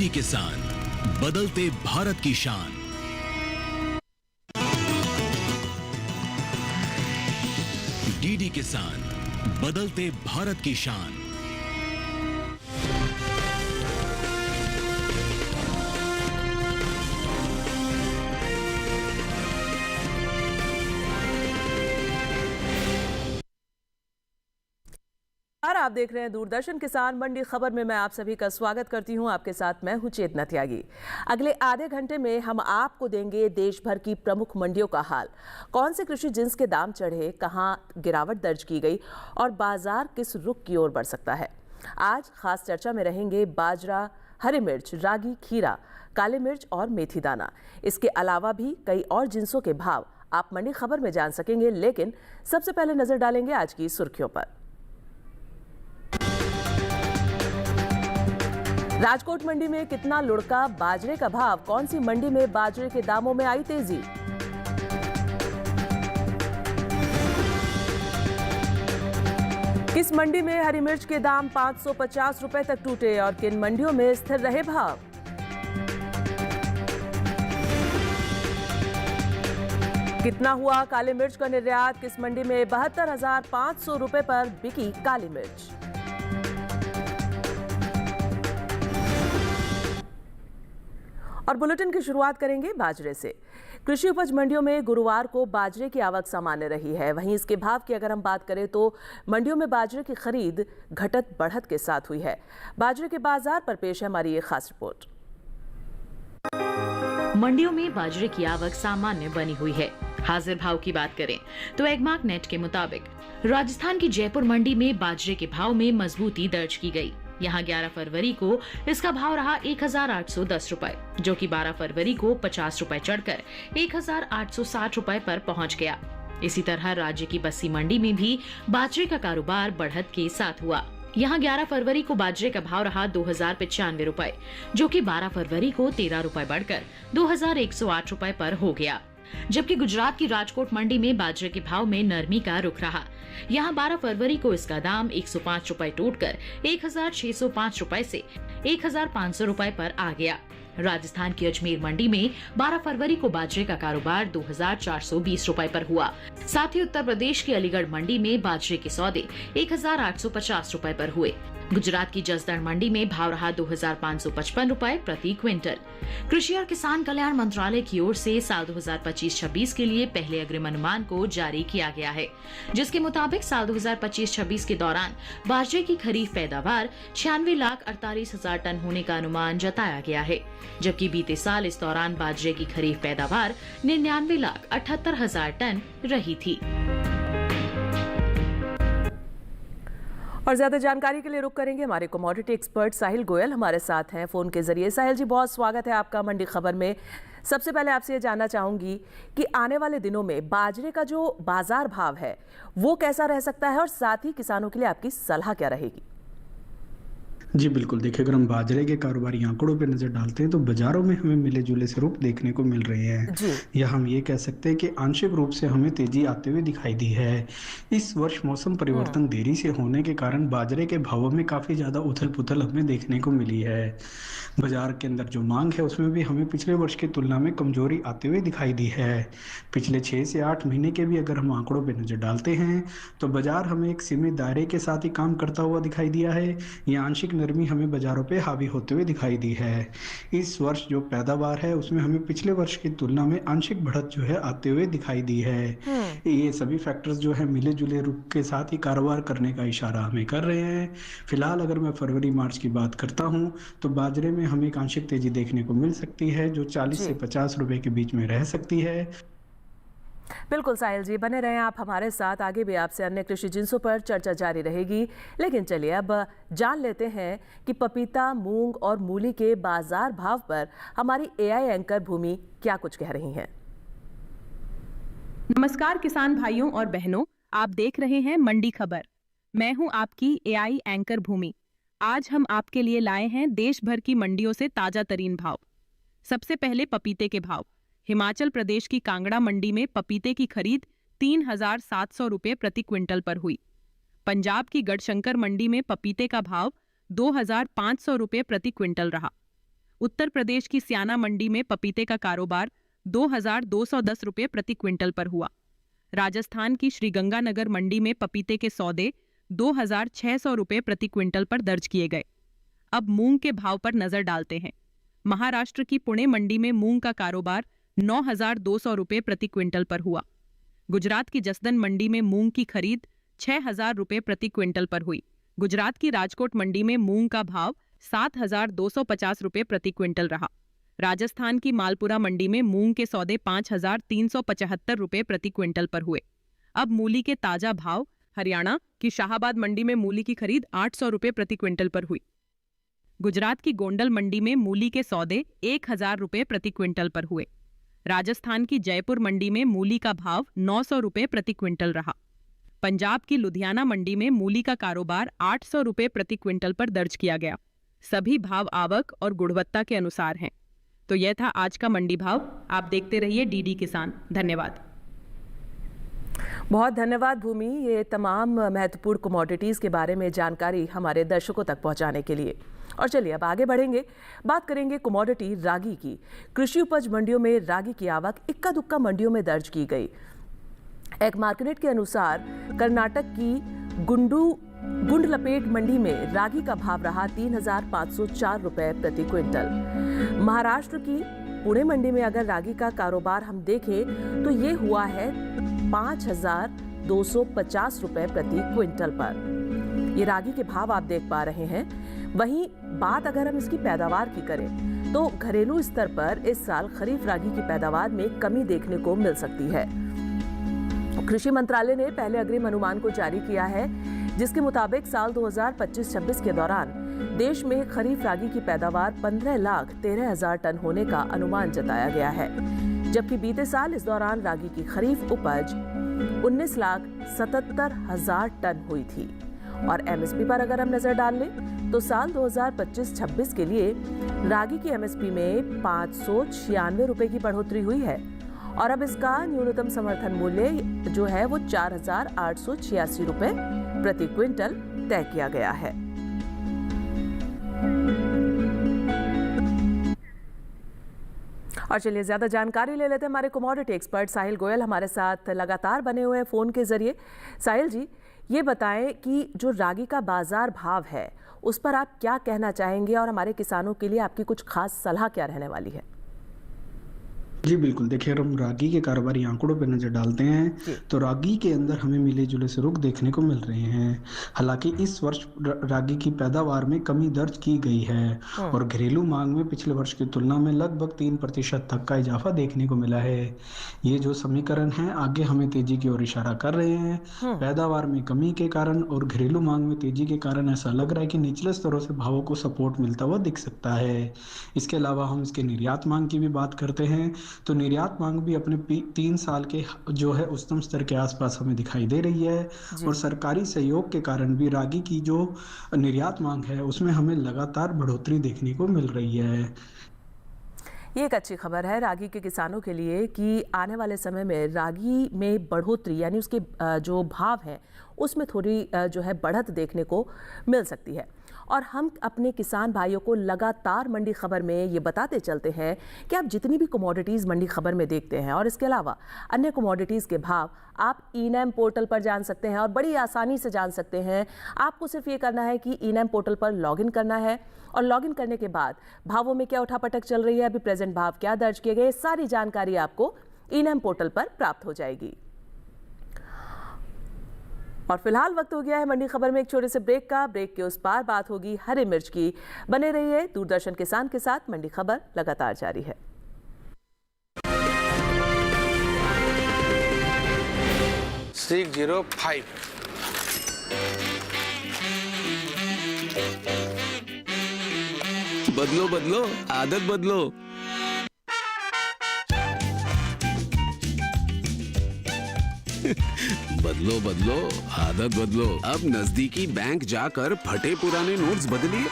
DD किसान, बदलते भारत की शान। डीडी किसान, बदलते भारत की शान। आप देख रहे हैं दूरदर्शन किसान मंडी खबर में मैं आप सभी का स्वागत करती हूं। आपके साथ मैं हूं चेतना त्यागी। अगले आधे घंटे में हम आपको देंगे देश भर की प्रमुख मंडियों का हाल। कौन से कृषि जिन्स के दाम चढ़े, कहां गिरावट दर्ज की गई और बाजार किस रुख की ओर बढ़ सकता है। आज खास चर्चा में रहेंगे बाजरा, हरी मिर्च, रागी, खीरा, काले मिर्च और मेथी दाना। इसके अलावा भी कई और जिन्सों के भाव आप मंडी खबर में जान सकेंगे। लेकिन सबसे पहले नजर डालेंगे आज की सुर्खियों पर। राजकोट मंडी में कितना लुढ़का बाजरे का भाव, कौन सी मंडी में बाजरे के दामों में आई तेजी। किस मंडी में हरी मिर्च के दाम 550 रुपए तक टूटे और किन मंडियों में स्थिर रहे भाव। कितना हुआ काली मिर्च का निर्यात, किस मंडी में 72,500 रुपए पर बिकी काली मिर्च। और बुलेटिन की शुरुआत करेंगे बाजरे से। कृषि उपज मंडियों में गुरुवार को बाजरे की आवक सामान्य रही है। वहीं इसके भाव की अगर हम बात करें तो मंडियों में बाजरे की खरीद घटत बढ़त के साथ हुई है। बाजरे के बाजार पर पेश है हमारी ये खास रिपोर्ट। मंडियों में बाजरे की आवक सामान्य बनी हुई है। हाजिर भाव की बात करें तो एगमार्क नेट के मुताबिक राजस्थान की जयपुर मंडी में बाजरे के भाव में मजबूती दर्ज की गई। यहाँ 11 फरवरी को इसका भाव रहा 1,810 रुपए, जो कि 12 फरवरी को 50 रुपए चढ़कर 1,860 रुपए पर पहुँच गया। इसी तरह राज्य की बस्सी मंडी में भी बाजरे का कारोबार बढ़त के साथ हुआ। यहाँ 11 फरवरी को बाजरे का भाव रहा 2,095 रुपए, जो कि 12 फरवरी को 13 रुपए बढ़कर 2,108 रुपए पर हो गया। जबकि गुजरात की राजकोट मंडी में बाजरे के भाव में नरमी का रुख रहा। यहाँ 12 फरवरी को इसका दाम 105 रुपए टूटकर 1,605 रुपए से 1,500 रुपए पर आ गया। राजस्थान की अजमेर मंडी में 12 फरवरी को बाजरे का कारोबार 2,420 रुपए पर हुआ। साथ ही उत्तर प्रदेश की अलीगढ़ मंडी में बाजरे के सौदे 1,850 रुपए पर हुए। गुजरात की जसदण मंडी में भाव रहा 2,555 रुपए प्रति क्विंटल। कृषि और किसान कल्याण मंत्रालय की ओर से साल 2025-26 के लिए पहले अग्रिम अनुमान को जारी किया गया है, जिसके मुताबिक साल 2025-26 के दौरान बाजरे की खरीफ पैदावार 96,48,000 टन होने का अनुमान जताया गया है, जबकि बीते साल इस दौरान बाजरे की खरीफ पैदावार 99,78,000 टन रही थी। और ज्यादा जानकारी के लिए रुक करेंगे हमारे कमोडिटी एक्सपर्ट साहिल गोयल हमारे साथ हैं फोन के जरिए। साहिल जी, बहुत स्वागत है आपका मंडी खबर में। सबसे पहले आपसे ये जानना चाहूंगी कि आने वाले दिनों में बाजरे का जो बाजार भाव है वो कैसा रह सकता है और साथ ही किसानों के लिए आपकी सलाह क्या रहेगी। जी बिल्कुल, देखिए अगर हम बाजरे के कारोबारी आंकड़ों पे नजर डालते हैं तो बाजारों में हमें मिले जुले स्वरूप देखने को मिल रहे हैं। या हम ये कह सकते हैं कि आंशिक रूप से हमें तेजी आते हुए दिखाई दी है। इस वर्ष मौसम परिवर्तन देरी से होने के कारण बाजरे के भावों में काफी ज्यादा उथल पुथल हमें देखने को मिली है। बाजार के अंदर जो मांग है उसमें भी हमें पिछले वर्ष की तुलना में कमजोरी आते हुए दिखाई दी है। पिछले 6 से 8 महीने के भी अगर हम आंकड़ों पे नजर डालते हैं तो बाजार हमें एक सीमित दायरे के साथ ही काम करता हुआ दिखाई दिया है। यह आंशिक नरमी हमें बाजारों पे हावी होते हुए दिखाई दी है। इस वर्ष जो पैदावार है उसमें हमें पिछले वर्ष की तुलना में आंशिक बढ़त जो है आते हुए दिखाई दी है। ये सभी फैक्टर्स जो है मिले जुले रुख के साथ ही कारोबार करने का इशारा हमें कर रहे हैं। फिलहाल अगर मैं फरवरी मार्च की बात करता हूँ तो बाजरे में हमें एक आंशिक तेजी देखने को मिल सकती है जो 40 से 50 रुपए के बीच में रह सकती है। बिल्कुल साहिल जी, बने रहें आप हमारे साथ। आगे भी आपसे अन्य कृषि जिन्सों पर चर्चा जारी रहेगी। लेकिन चलिए अब जान लेते हैं कि पपीता, मूंग और मूली के बाजार भाव पर हमारी एआई एंकर भूमि क्या कुछ कह रही हैं। नमस्कार किसान भाइयों और बहनों, आप देख रहे हैं मंडी खबर। मैं हूं आपकी एआई एंकर भूमि। आज हम आपके लिए लाए हैं देश भर की मंडियों से ताजा तरीन भाव। सबसे पहले पपीते के भाव। हिमाचल प्रदेश की कांगड़ा मंडी में पपीते की खरीद 3,700 रुपये प्रति क्विंटल पर हुई। पंजाब की गढ़शंकर मंडी में पपीते का भाव 2,500 रुपये प्रति क्विंटल रहा। उत्तर प्रदेश की स्याना मंडी में पपीते का कारोबार 2,210 रुपये प्रति क्विंटल पर हुआ। राजस्थान की श्रीगंगानगर मंडी में पपीते के सौदे 2,600 रुपये प्रति क्विंटल पर दर्ज किए गए। अब मूंग के भाव पर नजर डालते हैं। महाराष्ट्र की पुणे मंडी में मूंग का कारोबार 9,200 रुपये प्रति क्विंटल पर हुआ। गुजरात की जसदन मंडी में मूंग की खरीद 6,000 रुपये प्रति क्विंटल पर हुई। गुजरात की राजकोट मंडी में मूंग का भाव 7,250 रुपये प्रति क्विंटल रहा। राजस्थान की मालपुरा मंडी में मूंग के सौदे 5,375 रुपये प्रति क्विंटल पर हुए। अब मूली के ताजा भाव। हरियाणा की शाहाबाद मंडी में मूली की खरीद 800 रुपये प्रति क्विंटल पर हुई। गुजरात की गोंडल मंडी में मूली के सौदे 1,000 रुपये प्रति क्विंटल पर हुए। राजस्थान की जयपुर मंडी में मूली का भाव 900 रुपये प्रति क्विंटल रहा। पंजाब की लुधियाना मंडी में मूली का कारोबार 800 रुपये प्रति क्विंटल पर दर्ज किया गया। सभी भाव आवक और गुणवत्ता के अनुसार हैं। तो यह था आज का मंडी भाव। आप देखते रहिए डीडी किसान। धन्यवाद। बहुत धन्यवाद भूमि, ये तमाम महत्वपूर्ण कमोडिटीज़ के बारे में जानकारी हमारे दर्शकों तक पहुंचाने के लिए। और चलिए अब आगे बढ़ेंगे, बात करेंगे कमोडिटी रागी की। कृषि उपज मंडियों में रागी की आवक इक्का दुक्का मंडियों में दर्ज की गई। एक मार्केट के अनुसार कर्नाटक की गुंडलपेट मंडी में रागी का भाव रहा 3,504 रुपये प्रति क्विंटल। महाराष्ट्र की पुणे मंडी में अगर रागी का कारोबार हम देखें तो ये हुआ है 5,250 रुपये प्रति क्विंटल पर। ये रागी के भाव आप देख पा रहे हैं। वहीं बात अगर हम इसकी पैदावार की करें तो घरेलू स्तर पर इस साल खरीफ रागी की पैदावार में कमी देखने को मिल सकती है। कृषि मंत्रालय ने पहले अग्रिम अनुमान को जारी किया है, जिसके मुताबिक साल 2025-26 के दौरान देश में खरीफ रागी की पैदावार 15,13,000 टन होने का अनुमान जताया गया है, जबकि बीते साल इस दौरान रागी की खरीफ उपज 19,77,000 टन हुई थी। और एमएसपी पर अगर हम नजर डाल लें तो साल 2025-26 के लिए रागी की एमएसपी में 596 रुपए की बढ़ोतरी हुई है और अब इसका न्यूनतम समर्थन मूल्य जो है वो 4,886 रुपए प्रति क्विंटल तय किया गया है। और चलिए ज्यादा जानकारी ले लेते हैं। हमारे कमोडिटी एक्सपर्ट साहिल गोयल हमारे साथ लगातार बने हुए हैं फोन के जरिए। साहिल जी, ये बताएं कि जो रागी का बाजार भाव है उस पर आप क्या कहना चाहेंगे और हमारे किसानों के लिए आपकी कुछ खास सलाह क्या रहने वाली है? जी बिल्कुल, देखिए अगर हम रागी के कारोबारी आंकड़ों पर नजर डालते हैं तो रागी के अंदर हमें मिले जुले स्वरूप देखने को मिल रहे हैं। हालांकि इस वर्ष रागी की पैदावार में कमी दर्ज की गई है और घरेलू मांग में पिछले वर्ष की तुलना में लगभग 3% तक का इजाफा देखने को मिला है। ये जो समीकरण है आगे हमें तेजी की ओर इशारा कर रहे हैं। पैदावार में कमी के कारण और घरेलू मांग में तेजी के कारण ऐसा लग रहा है कि निचले स्तरों से भावों को सपोर्ट मिलता हुआ दिख सकता है। इसके अलावा हम इसके निर्यात मांग की भी बात करते हैं तो निर्यात मांग भी अपने 3 साल के जो है उच्चतम स्तर के आसपास हमें दिखाई दे रही है और सरकारी सहयोग के कारण भी रागी की जो निर्यात मांग है उसमें हमें लगातार बढ़ोतरी देखने को मिल रही है। ये एक अच्छी खबर है रागी के किसानों के लिए कि आने वाले समय में रागी में बढ़ोतरी यानी उसके जो भाव है उसमें थोड़ी जो है बढ़त देखने को मिल सकती है। और हम अपने किसान भाइयों को लगातार मंडी खबर में ये बताते चलते हैं कि आप जितनी भी कमोडिटीज़ मंडी खबर में देखते हैं और इसके अलावा अन्य कमोडिटीज़ के भाव आप ई-नैम पोर्टल पर जान सकते हैं और बड़ी आसानी से जान सकते हैं। आपको सिर्फ ये करना है कि ई-नैम पोर्टल पर लॉगिन करना है और लॉगिन करने के बाद भावों में क्या उठापटक चल रही है, अभी प्रेजेंट भाव क्या दर्ज किए गए, सारी जानकारी आपको ई-नैम पोर्टल पर प्राप्त हो जाएगी। और फिलहाल वक्त हो गया है मंडी खबर में एक छोटे से ब्रेक का। ब्रेक के उस पार बात होगी हरी मिर्च की। बने रहिए दूरदर्शन किसान के साथ, मंडी खबर लगातार जारी है। बदलो बदलो आदत बदलो। बदलो बदलो आदत बदलो। अब नजदीकी बैंक जाकर फटे पुराने नोट्स बदलिए।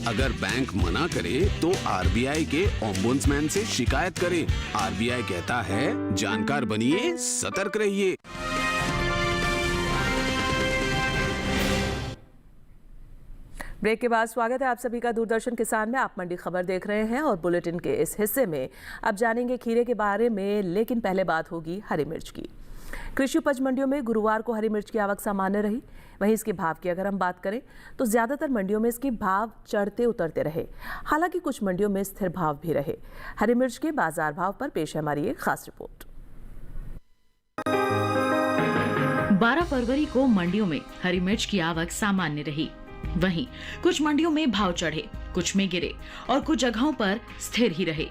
अगर बैंक मना करे तो आरबीआई के ओम्बुड्समैन से शिकायत करें। आरबीआई कहता है जानकार बनिए, सतर्क रहिए। ब्रेक के बाद स्वागत है आप सभी का दूरदर्शन किसान में। आप मंडी खबर देख रहे हैं और बुलेटिन के इस हिस्से में अब जानेंगे खीरे के बारे में, लेकिन पहले बात होगी हरी मिर्च की। कृषि उपज मंडियों में गुरुवार को हरी मिर्च की आवक सामान्य रही। वहीं इसके भाव की अगर हम बात करें तो ज्यादातर मंडियों में इसके भाव चढ़ते उतरते रहे, हालांकि कुछ मंडियों में स्थिर भाव भी रहे। हरी मिर्च के बाजार भाव पर पेश है हमारी एक खास रिपोर्ट। 12 फरवरी को मंडियों में हरी मिर्च की आवक सामान्य रही। वहीं कुछ मंडियों में भाव चढ़े, कुछ में गिरे और कुछ जगहों पर स्थिर ही रहे।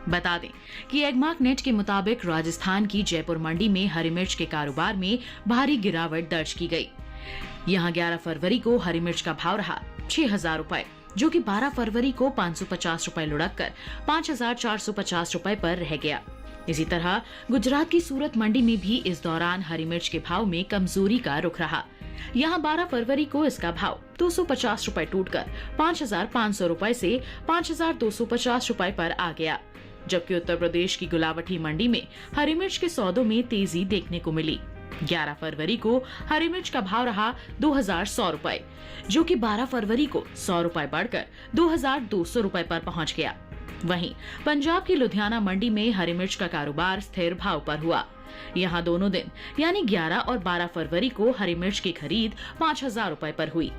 बता दें कि एगमार्क नेट के मुताबिक राजस्थान की जयपुर मंडी में हरी मिर्च के कारोबार में भारी गिरावट दर्ज की गई। यहां 11 फरवरी को हरी मिर्च का भाव रहा 6,000 रुपए, जो कि 12 फरवरी को 550 रुपए लुढ़क कर 5,450 रुपए पर रह गया। इसी तरह गुजरात की सूरत मंडी में भी इस दौरान हरी मिर्च के भाव में कमजोरी का रुख रहा। यहाँ 12 फरवरी को इसका भाव 250 रुपए टूटकर 5,500 रुपए से 5,250 रुपए पर आ गया। जबकि उत्तर प्रदेश की गुलावटी मंडी में हरी मिर्च के सौदों में तेजी देखने को मिली। 11 फरवरी को हरी मिर्च का भाव रहा 2,100 रुपए, जो कि 12 फरवरी को 100 रुपए बढ़कर 2,200 रुपए पर पहुंच गया। वहीं पंजाब की लुधियाना मंडी में हरी मिर्च का कारोबार स्थिर भाव पर हुआ। यहाँ दोनों दिन यानी 11 और 12 फरवरी को हरी मिर्च की खरीद 5,000 रुपए पर हुई।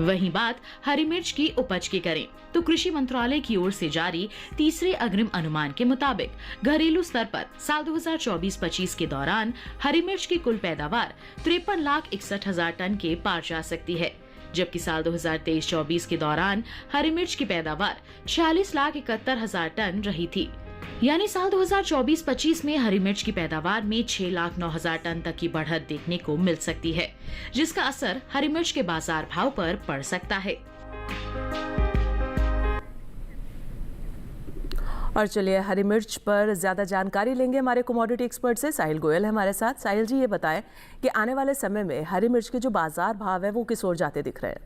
वहीं बात हरी मिर्च की उपज की करें तो कृषि मंत्रालय की ओर से जारी तीसरे अग्रिम अनुमान के मुताबिक घरेलू स्तर पर साल 2024-25 के दौरान हरी मिर्च की कुल पैदावार 53,61,000 टन के पार जा सकती है, जबकि साल 2023-24 के दौरान हरी मिर्च की पैदावार 46,71,000 टन रही थी। यानी साल 2024-25 में हरी मिर्च की पैदावार में 6,09,000 टन तक की बढ़त देखने को मिल सकती है, जिसका असर हरी मिर्च के बाजार भाव पर पड़ सकता है। और चलिए हरी मिर्च पर ज्यादा जानकारी लेंगे हमारे कमोडिटी एक्सपर्ट से। साहिल गोयल है हमारे साथ। साहिल जी, ये बताएं कि आने वाले समय में हरी मिर्च के जो बाजार भाव है वो किस ओर जाते दिख रहे हैं?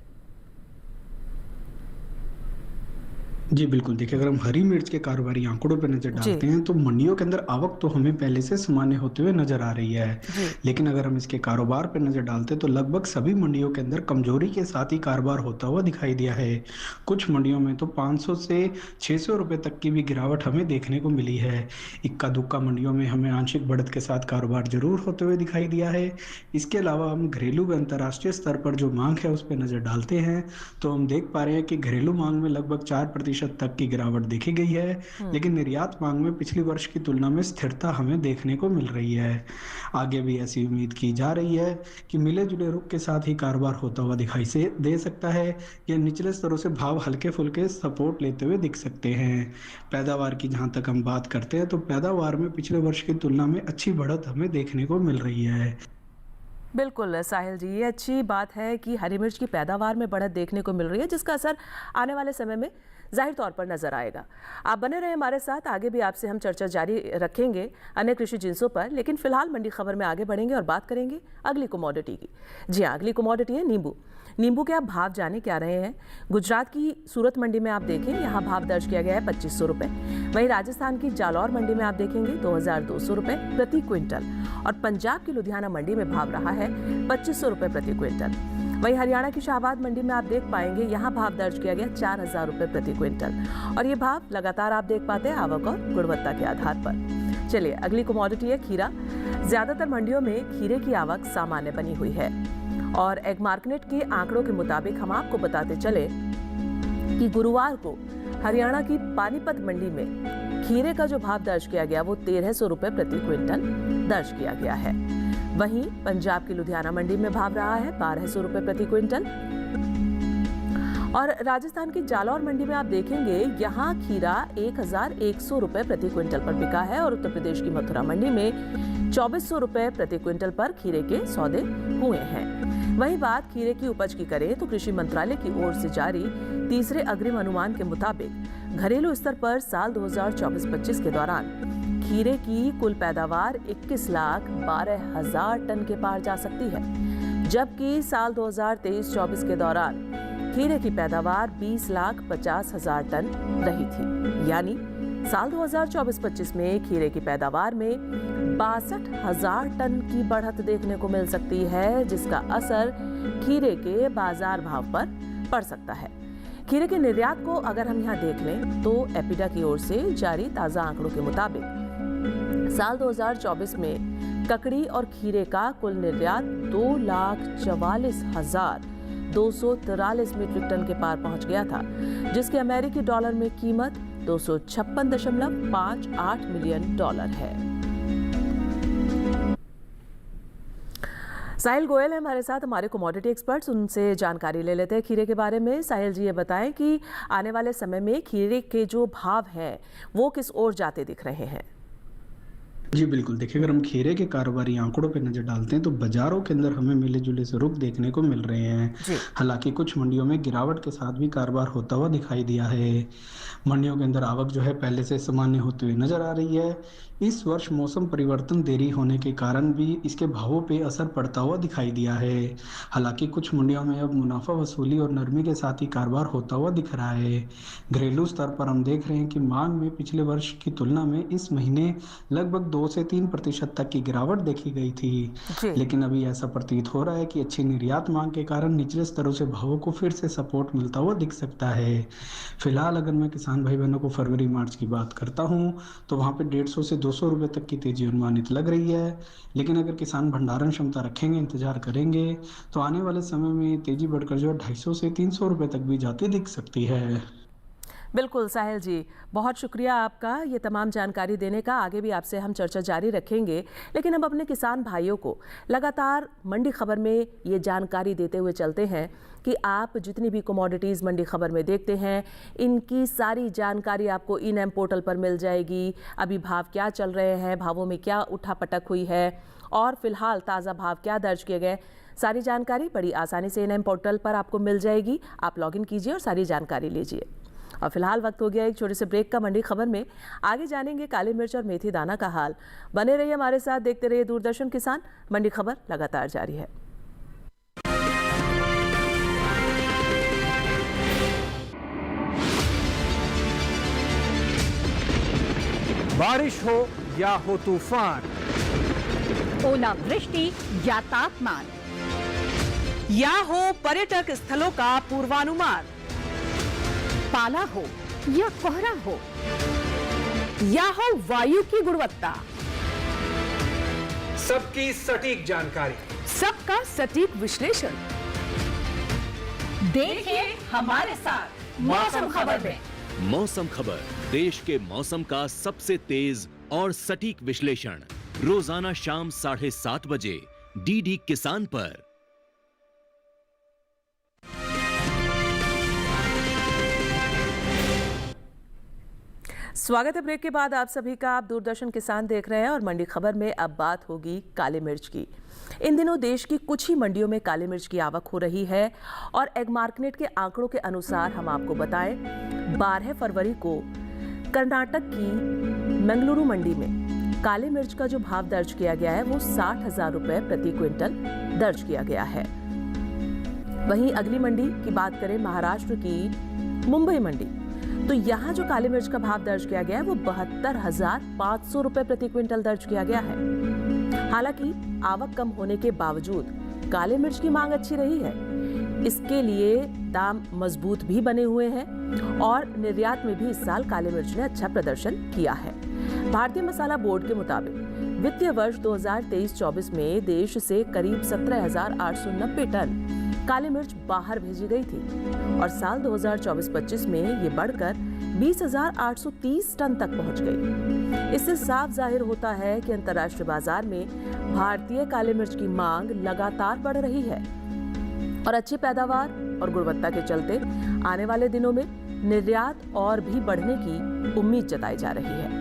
जी बिल्कुल, देखिए अगर हम हरी मिर्च के कारोबारी आंकड़ों पर नजर डालते हैं तो मंडियों के अंदर आवक तो हमें पहले से सामान्य होते हुए नजर आ रही है, लेकिन अगर हम इसके कारोबार पर नजर डालते हैं तो लगभग सभी मंडियों के अंदर कमजोरी के साथ ही कारोबार होता हुआ दिखाई दिया है। कुछ मंडियों में तो 500 से 600 रुपए तक की भी गिरावट हमें देखने को मिली है। इक्का दुक्का मंडियों में हमें आंशिक बढ़त के साथ कारोबार जरूर होते हुए दिखाई दिया है। इसके अलावा हम घरेलू व अंतर्राष्ट्रीय स्तर पर जो मांग है उस पर नजर डालते हैं तो हम देख पा रहे हैं कि घरेलू मांग में लगभग 4% तक की गिरावट देखी गई है, लेकिन निर्यात मांग में पिछले वर्ष की तुलना में स्थिरता हमें देखने को मिल रही है। आगे भी ऐसी उम्मीद की जा रही है कि मिले जुले रुख के साथ ही कारोबार होता हुआ दिखाई से दे सकता है। या निचले स्तरों से भाव हल्के फुल्के सपोर्ट लेते हुए दिख सकते हैं। पैदावार की जहां तक हम बात करते हैं तो पैदावार में पिछले वर्ष की तुलना में अच्छी बढ़त हमें देखने को मिल रही है। बिल्कुल साहिल जी, ये अच्छी बात है कि हरी मिर्च की पैदावार में बढ़त देखने को मिल रही है, जिसका असर आने वाले समय में जाहिर तौर पर नजर आएगा। आप बने रहे हमारे साथ, आगे भी आपसे हम चर्चा जारी रखेंगे अन्य कृषि जिन्सों पर, लेकिन फिलहाल मंडी खबर में आगे बढ़ेंगे और बात करेंगे अगली कमोडिटी की। जी हाँ, अगली कमोडिटी है नींबू। नींबू के आप भाव जाने क्या रहे हैं। गुजरात की सूरत मंडी में आप देखें, यहाँ भाव दर्ज किया गया है 2,500 रुपए। वहीं राजस्थान की जालौर मंडी में आप देखेंगे 2,200 रुपए प्रति क्विंटल, और पंजाब की लुधियाना मंडी में भाव रहा है 2,500 रुपए प्रति क्विंटल। वहीं हरियाणा की शाहबाद मंडी में आप देख पाएंगे, यहाँ भाव दर्ज किया गया 4,000 रुपए प्रति क्विंटल, और ये भाव लगातार आप देख पाते हैं आवक और गुणवत्ता के आधार पर। चलिए अगली कमोडिटी है खीरा। ज्यादातर मंडियों में खीरे की आवक सामान्य बनी हुई है, और एगमार्क नेट के आंकड़ों के मुताबिक हम आपको बताते चले कि गुरुवार को हरियाणा की पानीपत मंडी में खीरे का जो भाव दर्ज किया गया वो 1,300 रुपए प्रति क्विंटल दर्ज किया गया है। वहीं पंजाब की लुधियाना मंडी में भाव रहा है 1,200 रुपए प्रति क्विंटल, और राजस्थान की जालौर मंडी में आप देखेंगे यहाँ खीरा 1,100 रुपए प्रति क्विंटल पर बिका है, और उत्तर प्रदेश की मथुरा मंडी में 2,400 रुपए प्रति क्विंटल पर खीरे के सौदे हुए हैं। वहीं बात खीरे की उपज की करें तो कृषि मंत्रालय की ओर से जारी तीसरे अग्रिम अनुमान के मुताबिक घरेलू स्तर पर साल 2024-25 के दौरान खीरे की कुल पैदावार 21,12,000 टन के पार जा सकती है, जबकि साल 2023-24 के दौरान खीरे की पैदावार 20,50,000 टन रही थी। यानी साल 2024-25 में खीरे की पैदावार में 62,000 टन की बढ़त देखने को मिल सकती है, जिसका असर खीरे के बाजार भाव पर बढ़ सकता है। खीरे के निर्यात को अगर हम यहाँ देख लें तो एपिडा की ओर से जारी ताज़ा आंकड़ों के मुताबिक साल 2024 में ककड़ी और खीरे का कुल निर्यात 2,44,243 मीट्रिक टन के पार पहुंच गया था, जिसकी अमेरिकी डॉलर में कीमत 256.58 मिलियन डॉलर है। साहिल गोयल है हमारे साथ, हमारे कमोडिटी एक्सपर्ट्स, उनसे जानकारी ले लेते हैं खीरे के बारे में। साहिल जी, ये बताएं कि आने वाले समय में खीरे के जो भाव हैं वो किस ओर जाते दिख रहे हैं? जी बिल्कुल, देखिए अगर हम खीरे के कारोबारी आंकड़ों पर नजर डालते हैं तो बाजारों के अंदर हमें मिले जुले स्वरूप देखने को मिल रहे हैं। हालांकि कुछ मंडियों में गिरावट के साथ भी कारोबार होता हुआ दिखाई दिया है। मंडियों के अंदर आवक जो है पहले से सामान्य होती हुई नजर आ रही है। इस वर्ष मौसम परिवर्तन देरी होने के कारण भी इसके भावों पे असर पड़ता हुआ दिखाई दिया है। हालांकि कुछ मंडियों में अब मुनाफा वसूली और नरमी के साथ ही कारोबार होता हुआ दिख रहा है। घरेलू स्तर पर हम देख रहे हैं कि मांग में पिछले वर्ष की तुलना में इस महीने लगभग 2 से 3% तक की गिरावट देखी गई थी, लेकिन अभी ऐसा प्रतीत हो रहा है कि अच्छी निर्यात मांग के कारण निचले स्तरों से भावों को फिर से सपोर्ट मिलता हुआ दिख सकता है। फिलहाल अगर मैं किसान भाई बहनों को फरवरी मार्च की बात करता हूं तो वहां पे 150 से 200 रुपए तक की तेजी अनुमानित लग रही है, लेकिन अगर किसान भंडारण क्षमता रखेंगे, इंतजार करेंगे तो आने वाले समय में तेजी बढ़कर जो 250 से 300 रुपए तक भी जाती दिख सकती है। बिल्कुल साहिल जी, बहुत शुक्रिया आपका ये तमाम जानकारी देने का। आगे भी आपसे हम चर्चा जारी रखेंगे, लेकिन हम अपने किसान भाइयों को लगातार मंडी खबर में ये जानकारी देते हुए चलते हैं कि आप जितनी भी कमोडिटीज़ मंडी खबर में देखते हैं, इनकी सारी जानकारी आपको इन पोर्टल पर मिल जाएगी। अभी भाव क्या चल रहे हैं, भावों में क्या उठापटक हुई है और फिलहाल ताज़ा भाव क्या दर्ज किए गए, सारी जानकारी बड़ी आसानी से इन पोर्टल पर आपको मिल जाएगी। आप लॉगिन कीजिए और सारी जानकारी लीजिए। और फिलहाल वक्त हो गया एक छोटे से ब्रेक का। मंडी खबर में आगे जानेंगे काली मिर्च और मेथी दाना का हाल। बने रहिए हमारे साथ, देखते रहिए दूरदर्शन किसान। मंडी खबर लगातार जारी है। बारिश हो या हो तूफान, ओलावृष्टि या तापमान, या हो पर्यटक स्थलों का पूर्वानुमान, पाला हो या कोहरा हो, या हो वायु की गुणवत्ता, सबकी सटीक जानकारी, सबका सटीक विश्लेषण। देखिए हमारे साथ मौसम खबर में। मौसम खबर, देश के मौसम का सबसे तेज और सटीक विश्लेषण, रोजाना शाम 7:30 बजे डीडी किसान पर। स्वागत है ब्रेक के बाद आप सभी का। आप दूरदर्शन किसान देख रहे हैं और मंडी खबर में अब बात होगी काली मिर्च की। इन दिनों देश की कुछ ही मंडियों में काली मिर्च की आवक हो रही है और एग मार्केट के आंकड़ों के अनुसार हम आपको बताएं, 12 फरवरी को कर्नाटक की मंगलुरु मंडी में काली मिर्च का जो भाव दर्ज किया गया है वो 60,000 रुपए प्रति क्विंटल दर्ज किया गया है। वहीं अगली मंडी की बात करें, महाराष्ट्र की मुंबई मंडी, तो यहाँ जो काली मिर्च का भाव दर्ज किया गया है वो 72,500 रुपए प्रति क्विंटल दर्ज किया गया है। हालांकि आवक कम होने के बावजूद काली मिर्च की मांग अच्छी रही है। इसके लिए दाम मजबूत भी बने हुए हैं और निर्यात में भी इस साल काली मिर्च ने अच्छा प्रदर्शन किया है। भारतीय मसाला बोर्ड के मुताबिक वित्तीय वर्ष 2023-24 में देश से करीब 17,890 टन काली मिर्च बाहर भेजी गई थी और साल 2024-25 में ये बढ़कर 20,830 टन तक पहुंच गई। इससे साफ जाहिर होता है कि अंतर्राष्ट्रीय बाजार में भारतीय काली मिर्च की मांग लगातार बढ़ रही है और अच्छी पैदावार और गुणवत्ता के चलते आने वाले दिनों में निर्यात और भी बढ़ने की उम्मीद जताई जा रही है।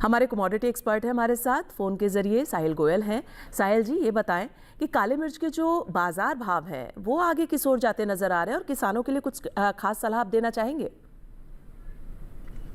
हमारे कमोडिटी एक्सपर्ट हैं हमारे साथ फोन के जरिए, साहिल गोयल हैं। साहिल जी, ये बताएं कि काले मिर्च के जो बाजार भाव हैं वो आगे किस ओर जाते नजर आ रहे हैं और किसानों के लिए कुछ खास सलाह आप देना चाहेंगे?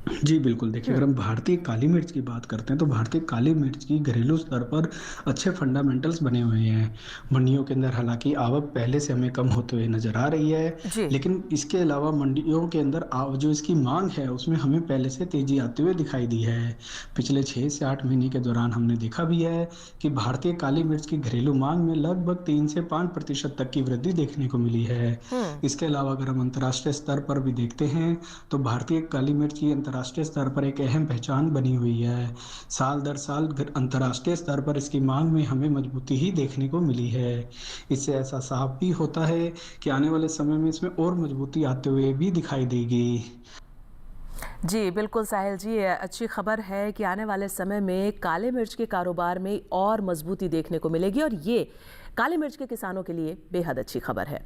जी बिल्कुल, देखिए अगर हम भारतीय काली मिर्च की बात करते हैं तो भारतीय काली मिर्च की घरेलू स्तर पर अच्छे फंडामेंटल्स बने हुए हैं। मंडियों के अंदर हालाँकि आवक पहले से हमें कम होते हुए नज़र आ रही है, जी। लेकिन इसके अलावा मंडियों के अंदर जो इसकी माँग है उसमें हमें पहले से तेज़ी आते हुए दिखाई दी है। पिछले 6 से 8 महीने के दौरान हमने देखा भी है कि भारतीय काली मिर्च की घरेलू माँग में लगभग 3 से 5% तक की वृद्धि देखने को मिली है। इसके अलावा अगर हम अंतर्राष्ट्रीय स्तर पर भी देखते हैं तो भारतीय काली मिर्च की अंतर्राष्ट्रीय स्तर पर एक अहम पहचान बनी हुई है। साल दर साल अंतर्राष्ट्रीय स्तर पर इसकी मांग में हमें मजबूती ही देखने को मिली है। इससे ऐसा साफ भी होता है कि आने वाले समय में इसमें और मजबूती आते हुए भी दिखाई देगी। जी बिल्कुल साहिल जी, ये अच्छी खबर है कि आने वाले समय में काले मिर्च के कारोबार में और मजबूती देखने को मिलेगी और ये काली मिर्च के किसानों के लिए बेहद अच्छी खबर है।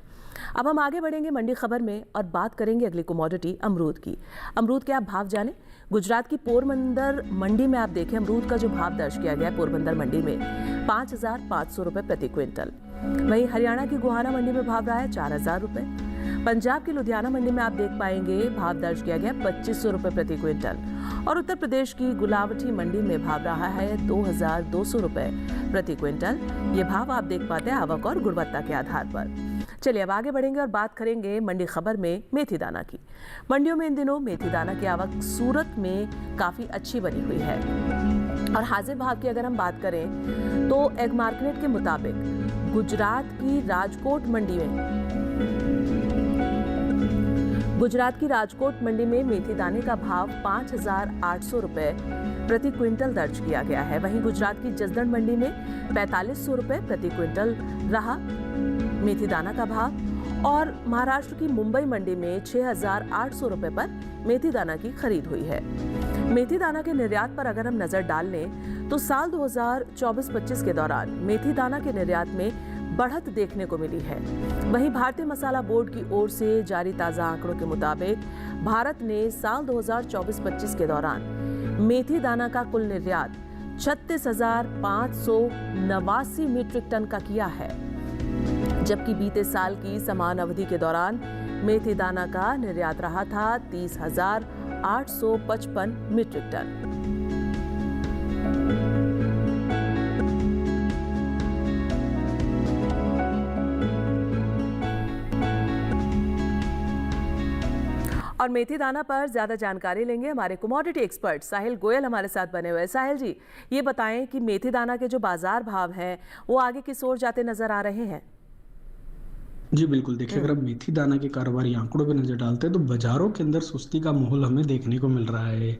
अब हम आगे बढ़ेंगे मंडी खबर में और बात करेंगे अगली कमोडिटी अमरूद की। अमरूद के आप भाव जानें। गुजरात की पोरबंदर मंडी में आप देखें अमरूद का जो भाव दर्ज किया गया है पोरबंदर मंडी में 5,500 रुपये प्रति क्विंटल। वहीं हरियाणा की गोहाना मंडी में भाव रहा है 4,000 रुपये। पंजाब की लुधियाना मंडी में आप देख पाएंगे भाव दर्ज किया गया 2,500 रुपये प्रति क्विंटल और उत्तर प्रदेश की गुलावटी मंडी में भाव रहा है 2,200 रुपये प्रति क्विंटल। ये भाव आप देख पाते हैं आवक और गुणवत्ता के आधार पर। चलिए अब आगे बढ़ेंगे और बात करेंगे मंडी खबर में मेथी दाना की। मंडियों में इन दिनों मेथी दाना की आवक सूरत में काफ़ी अच्छी बनी हुई है और हाजिर भाव की अगर हम बात करें तो एग मार्केट के मुताबिक गुजरात की राजकोट मंडी में मेथी दाने का भाव 5,800 रुपये प्रति क्विंटल दर्ज किया गया है। वहीं गुजरात की जसदण मंडी में 4,500 रुपये प्रति क्विंटल रहा मेथी दाना का भाव और महाराष्ट्र की मुंबई मंडी में 6,800 रुपये पर मेथी दाना की खरीद हुई है। मेथी दाना के निर्यात पर अगर हम नजर डाल लें तो साल 2024-25 के दौरान मेथी दाना के निर्यात में बढ़त देखने को मिली है। वहीं भारतीय मसाला बोर्ड की ओर से जारी ताज़ा आंकड़ों के मुताबिक भारत ने साल 2024-25 के दौरान मेथी दाना का कुल निर्यात 36,589 मीट्रिक टन का किया है, जबकि बीते साल की समान अवधि के दौरान मेथी दाना का निर्यात रहा था 30,855 मीट्रिक टन। और मेथी दाना पर ज्यादा जानकारी लेंगे हमारे कमोडिटी एक्सपर्ट साहिल गोयल हमारे साथ बने हुए हैं। साहिल जी, ये बताएं कि मेथी दाना के जो बाजार भाव हैं वो आगे किस ओर जाते नजर आ रहे हैं? जी बिल्कुल, देखिए अगर हम मेथी दाना के कारोबारी आंकड़ों पर नजर डालते हैं तो बाजारों के अंदर सुस्ती का माहौल हमें देखने को मिल रहा है।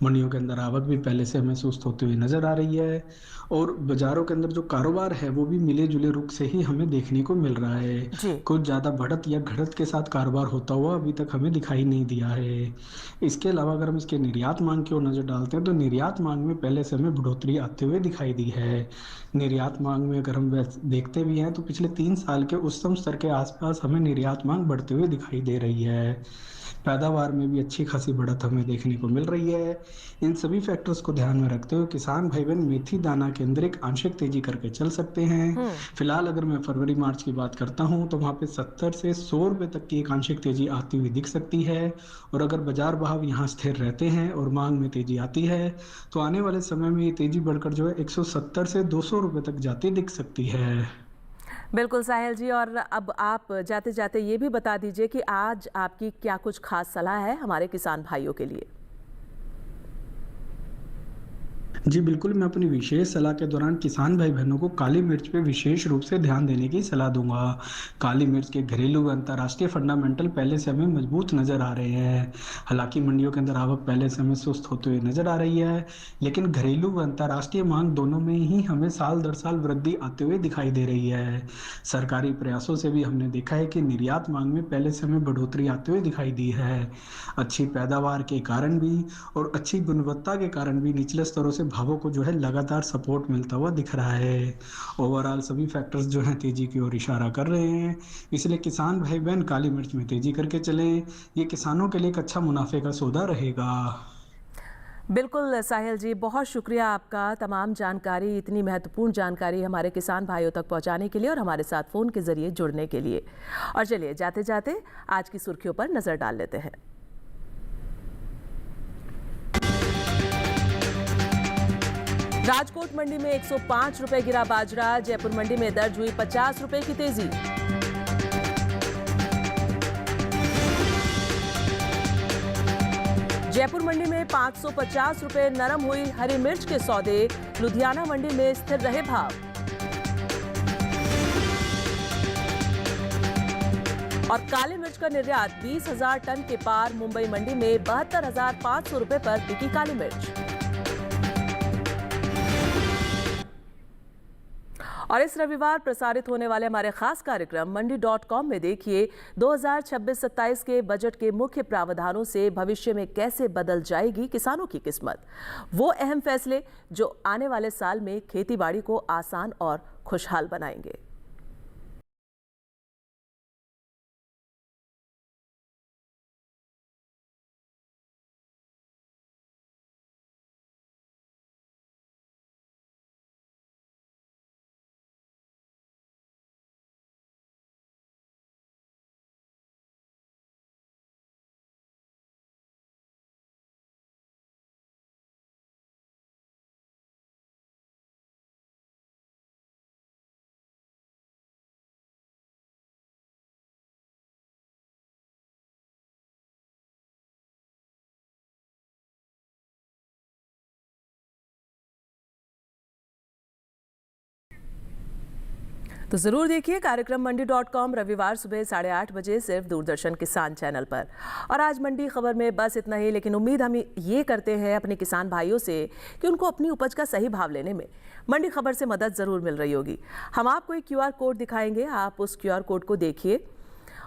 मंडियों के अंदर आवक भी पहले से हमें सुस्त होती हुई नजर आ रही है और बाजारों के अंदर जो कारोबार है वो भी मिले जुले रुख से ही हमें देखने को मिल रहा है। कुछ ज्यादा बढ़त या घटत के साथ कारोबार होता हुआ अभी तक हमें दिखाई नहीं दिया है। इसके अलावा अगर हम इसके निर्यात मांग की ओर नजर डालते हैं तो निर्यात मांग में पहले से हमें बढ़ोतरी आते हुए दिखाई दी है। निर्यात मांग में अगर हम देखते भी हैं तो पिछले 3 साल के उच्चतम स्तर के आसपास हमें निर्यात मांग बढ़ते हुए दिखाई दे रही है। पैदावार में भी अच्छी खासी बढ़त हमें देखने को मिल रही है। इन सभी फैक्टर्स को ध्यान में रखते हुए किसान भाई बहन मेथी दाना के अंदर एक आंशिक तेजी करके चल सकते हैं। फिलहाल अगर मैं फरवरी मार्च की बात करता हूं तो वहां पे 70 से 100 रुपए तक की एक आंशिक तेजी आती हुई दिख सकती है और अगर बाजार भाव यहाँ स्थिर रहते हैं और मांग में तेजी आती है तो आने वाले समय में ये तेजी बढ़कर जो है 170 से 200 रुपए तक जाती दिख सकती है। बिल्कुल साहिल जी, और अब आप जाते जाते ये भी बता दीजिए कि आज आपकी क्या कुछ खास सलाह है हमारे किसान भाइयों के लिए? जी बिल्कुल, मैं अपनी विशेष सलाह के दौरान किसान भाई बहनों को काली मिर्च पे विशेष रूप से ध्यान देने की सलाह दूंगा। काली मिर्च के घरेलू व अंतर्राष्ट्रीय फंडामेंटल पहले से हमें मजबूत नजर आ रहे हैं। हालांकि मंडियों के अंदर आवक पहले से हमें सुस्त होते हुए नजर आ रही है, लेकिन घरेलू व अंतर्राष्ट्रीय मांग दोनों में ही हमें साल दर साल वृद्धि आते हुए दिखाई दे रही है। सरकारी प्रयासों से भी हमने देखा है कि निर्यात मांग में पहले से हमें बढ़ोतरी आते हुए दिखाई दी है। अच्छी पैदावार के कारण भी और अच्छी गुणवत्ता के कारण भी निचले स्तरों से भावों को जो है लगातार सपोर्ट मिलता हुआ दिख रहा है। ओवरऑल सभी फैक्टर्स जो हैं तेजी की ओर इशारा कर रहे हैं, इसलिए किसान भाई बहन काली मिर्च में तेजी करके चले। ये किसानों के लिए एक अच्छा मुनाफे का सौदा रहेगा। बिल्कुल साहिल जी, बहुत शुक्रिया आपका तमाम जानकारी, इतनी महत्वपूर्ण जानकारी हमारे किसान भाइयों तक पहुंचाने के लिए और हमारे साथ फ़ोन के ज़रिए जुड़ने के लिए। और चलिए जाते जाते आज की सुर्खियों पर नज़र डाल लेते हैं। राजकोट मंडी में 105 रुपए गिरा बाजरा। जयपुर मंडी में दर्ज हुई 50 रुपए की तेजी। जयपुर मंडी में 550 रुपए नरम हुई हरी मिर्च के सौदे। लुधियाना मंडी में स्थिर रहे भाव। और काली मिर्च का निर्यात 20,000 टन के पार। मुंबई मंडी में 72,500 रुपए पर बिकी काली मिर्च। और इस रविवार प्रसारित होने वाले हमारे खास कार्यक्रम मंडी.com में देखिए 2026-27 के बजट के मुख्य प्रावधानों से भविष्य में कैसे बदल जाएगी किसानों की किस्मत। वो अहम फैसले जो आने वाले साल में खेतीबाड़ी को आसान और खुशहाल बनाएंगे। तो जरूर देखिए कार्यक्रम मंडी.com रविवार सुबह 8:30 बजे सिर्फ दूरदर्शन किसान चैनल पर। और आज मंडी खबर में बस इतना ही, लेकिन उम्मीद हम ये करते हैं अपने किसान भाइयों से कि उनको अपनी उपज का सही भाव लेने में मंडी खबर से मदद जरूर मिल रही होगी। हम आपको एक QR कोड दिखाएंगे, आप उस QR कोड को देखिए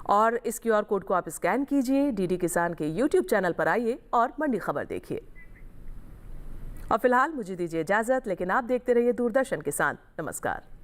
और इस QR कोड को आप स्कैन कीजिए, DD किसान के YouTube चैनल पर आइए और मंडी खबर देखिए। और फिलहाल मुझे दीजिए इजाजत, लेकिन आप देखते रहिए दूरदर्शन किसान। नमस्कार।